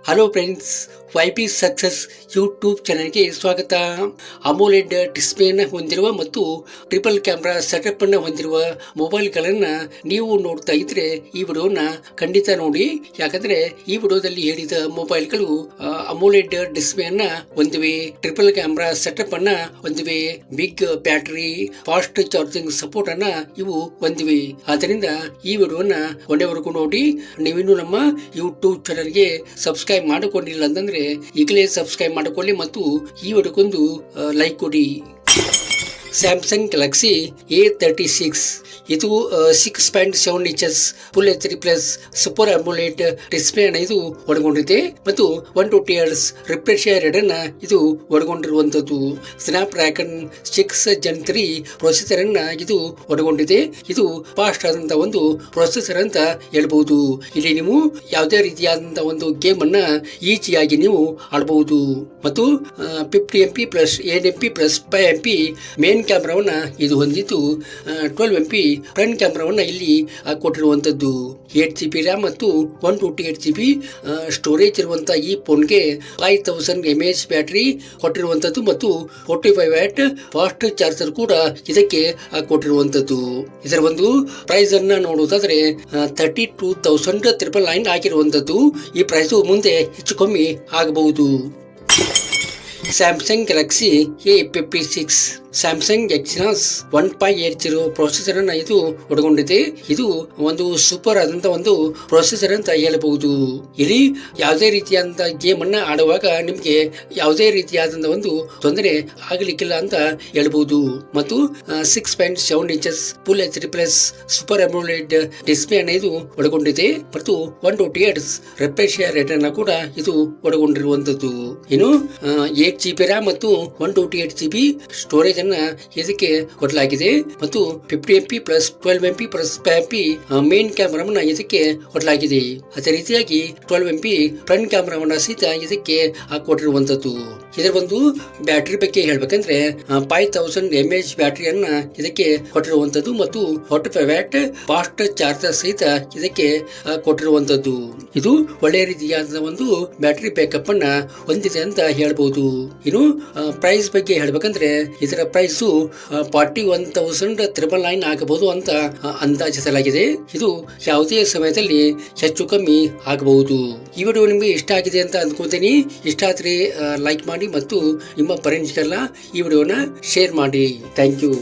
Hello friends, YP success YouTube ಚಾನಲ್ಗೆ ಸ್ವಾಗತ. ಅಮೋಲೆಡ್ ಡಿಸ್ಪ್ಲೇನ ಹೊಂದಿರುವ ಮತ್ತು ಟ್ರಿಪಲ್ ಕ್ಯಾಮ್ರಾ ಸೆಟಪ್ ಅನ್ನು ಹೊಂದಿರುವ ಮೊಬೈಲ್ಗಳನ್ನು ನೀವು ನೋಡ್ತಾ ಇದ್ರೆ ಈ ವಿಡಿಯೋನ ಖಂಡಿತ ನೋಡಿ. ಯಾಕಂದ್ರೆ ಈ ವಿಡಿಯೋದಲ್ಲಿ ಹೇಳಿದ ಮೊಬೈಲ್ಗಳು ಅಮೋಲೆಡ್ ಡಿಸ್ಪ್ಲೇನ ಹೊಂದಿವೆ, ಟ್ರಿಪಲ್ ಕ್ಯಾಮ್ರಾ ಸೆಟಪ್ ಅನ್ನ ಹೊಂದಿವೆ, big battery, fast charging support ಅನ್ನ ಇವು ಹೊಂದಿವೆ. ಆದ್ದರಿಂದ ಈ ವಿಡಿಯೋನ ಕೊನೆವರೆಗೂ ನೋಡಿ. ನೀವಿನ್ನು ನಮ್ಮ ಯೂಟ್ಯೂಬ್ ಚಾನಲ್ಗೆ ಸಬ್ಸ್ಕ್ರೈಬ್ ಮಾಡಿಕೊಂಡಿಲ್ಲ ಅಂತಂದ್ರೆ ಈಗಲೇ ಸಬ್ಸ್ಕ್ರೈಬ್ ಮಾಡಿಕೊಳ್ಳಿ ಮತ್ತು ಈ ವಿಡಿಯೋಗೊಂದು ಲೈಕ್ ಕೊಡಿ. ಸ್ಯಾಮ್ಸಂಗ್ ಗ್ಯಾಲಕ್ಸಿ A36 ಇದು 6.7 inches full HD+ super ಅಮೋಲೆಡ್ display ಅನ್ನು ಇದು ಒಳಗೊಂಡಿದೆ ಮತ್ತು 120 Hz ರಿಫ್ರೆಶ್ ರೇಟ್ ಅನ್ನ ಇದು ಒಳಗೊಂಡಿರುವಂತದ್ದು. ಸ್ನ್ಯಾಪ್ ಡ್ರ್ಯಾಗನ್ 6 Gen 3 ಪ್ರೊಸೆಸರ್ ಅನ್ನ ಇದು ಒಳಗೊಂಡಿದೆ. ಇದು ಫಾಸ್ಟ್ ಆದಂತಹ ಒಂದು ಪ್ರೊಸೆಸರ್ ಅಂತ ಹೇಳ್ಬಹುದು. ಇಲ್ಲಿ ನೀವು ಯಾವುದೇ ರೀತಿಯಾದಂತಹ ಒಂದು ಗೇಮ್ ಅನ್ನ ಈಜಿಯಾಗಿ ನೀವು ಆಡಬಹುದು ಮತ್ತು 50 MP plus 8 MP plus 5 MP main ಕ್ಯಾಮ್ರಾವನ್ನ ಇದು ಹೊಂದಿದ್ದು 12 MP ಫ್ರಂಟ್ ಕ್ಯಾಮ್ರಾವನ್ನ ಇಲ್ಲಿ ಕೊಟ್ಟಿರುವಂತದ್ದು. 8GB ರ್ಯಾಮ್ ಮತ್ತು 128GB ಸ್ಟೋರೇಜ್ ಇರುವಂತಹ ಈ ಫೋನ್ಗೆ 5000 mAh ಬ್ಯಾಟರಿ ಕೊಟ್ಟಿರುವಂತದ್ದು ಮತ್ತು 45W ಫಾಸ್ಟ್ ಚಾರ್ಜರ್ ಕೂಡ ಇದಕ್ಕೆ ಕೊಟ್ಟಿರುವಂತದ್ದು. ಇದರ ಒಂದು ಪ್ರೈಸ್ ಅನ್ನ ನೋಡುವುದಾದ್ರೆ 32,999 ಆಗಿರುವಂತದ್ದು. ಈ ಪ್ರೈಸ್ ಮುಂದೆ ಹೆಚ್ಚು ಕಮ್ಮಿ ಆಗಬಹುದು. Samsung Galaxy A56 Samsung Exynos 1.80 processor ಅನ್ನ ಇದು ಒಳಗೊಂಡಿದೆ. ಇದು ಒಂದು ಸೂಪರ್ ಆದಂತ ಒಂದು ಪ್ರೊಸೆಸರ್ ಅಂತ ಹೇಳಬಹುದು. ಇಲ್ಲಿ ಯಾವುದೇ ರೀತಿಯಾದಂತಹ ಗೇಮ್ ಅನ್ನ ಆಡುವಾಗ ನಿಮ್ಗೆ ಯಾವುದೇ ರೀತಿಯಾದಂತಹ ಒಂದು ತೊಂದರೆ ಆಗಲಿಕ್ಕಿಲ್ಲ ಅಂತ ಹೇಳ್ಬಹುದು. ಮತ್ತು 6.7 inches full HD+ super ಅಮೋಲೆಡ್ display ಅನ್ನ ಇದು ಒಳಗೊಂಡಿದೆ ಮತ್ತು 120 Hz ರಿಫ್ರೆಶ್ ರೇಟ್ ಅನ್ನ ಕೂಡ ಇದು ಒಳಗೊಂಡಿರುವಂತದ್ದು. ಇನ್ನು 8GB ರ್ಯಾಮ್ ಮತ್ತು 128GB ಸ್ಟೋರೇಜ್ ಇದಕ್ಕೆ ಕೊಡಲಾಗಿದೆ ಮತ್ತು 50 MP plus 12 MP plus 5 MP main ಕ್ಯಾಮ್ರಾವನ್ನ ಇದಕ್ಕೆ ಕೊಡಲಾಗಿದೆ. ಅದೇ ರೀತಿಯಾಗಿ 12 MP ಫ್ರಂಟ್ ಕ್ಯಾಮ್ರಾವನ್ನ ಸಹಿತ ಇದಕ್ಕೆ ಕೊಟ್ಟಿರುವಂತದ್ದು. ಇದರ ಒಂದು ಬ್ಯಾಟರಿ ಬಗ್ಗೆ ಹೇಳ್ಬೇಕಂದ್ರೆ 5000 mAh ಬ್ಯಾಟರಿಯನ್ನ ಇದಕ್ಕೆ ಕೊಟ್ಟಿರುವಂತದ್ದು ಮತ್ತು 45W ಫಾಸ್ಟ್ ಚಾರ್ಜರ್ ಸಹಿತ ಇದಕ್ಕೆ ಕೊಟ್ಟಿರುವಂತದ್ದು. ಇದು ಒಳ್ಳೆಯ ರೀತಿಯಾದ ಒಂದು ಬ್ಯಾಟರಿ ಬ್ಯಾಕಪ್ ಅನ್ನ ಹೊಂದಿದೆ ಅಂತ ಹೇಳ್ಬಹುದು. ಇನ್ನು ಪ್ರೈಸ್ ಬಗ್ಗೆ ಹೇಳ್ಬೇಕಂದ್ರೆ ಇದರ ಪ್ರೈಸ್ 41,999 ಆಗಬಹುದು ಅಂತ ಅಂದಾಜಿಸಲಾಗಿದೆ. ಇದು ಯಾವುದೇ ಸಮಯದಲ್ಲಿ ಹೆಚ್ಚು ಕಮ್ಮಿ ಆಗಬಹುದು. ಈ ವಿಡಿಯೋ ನಿಮಗೆ ಇಷ್ಟ ಆಗಿದೆ ಅಂತ ಅಂದ್ಕೊಳ್ತೀನಿ. ಇಷ್ಟ ಆದ್ರೆ ಲೈಕ್ ಮಾಡಿ ಮತ್ತು ನಿಮ್ಮ ಫ್ರೆಂಡ್ಸ್ಗೆಲ್ಲ ಈ ವಿಡಿಯೋನ ಶೇರ್ ಮಾಡಿ. Thank you.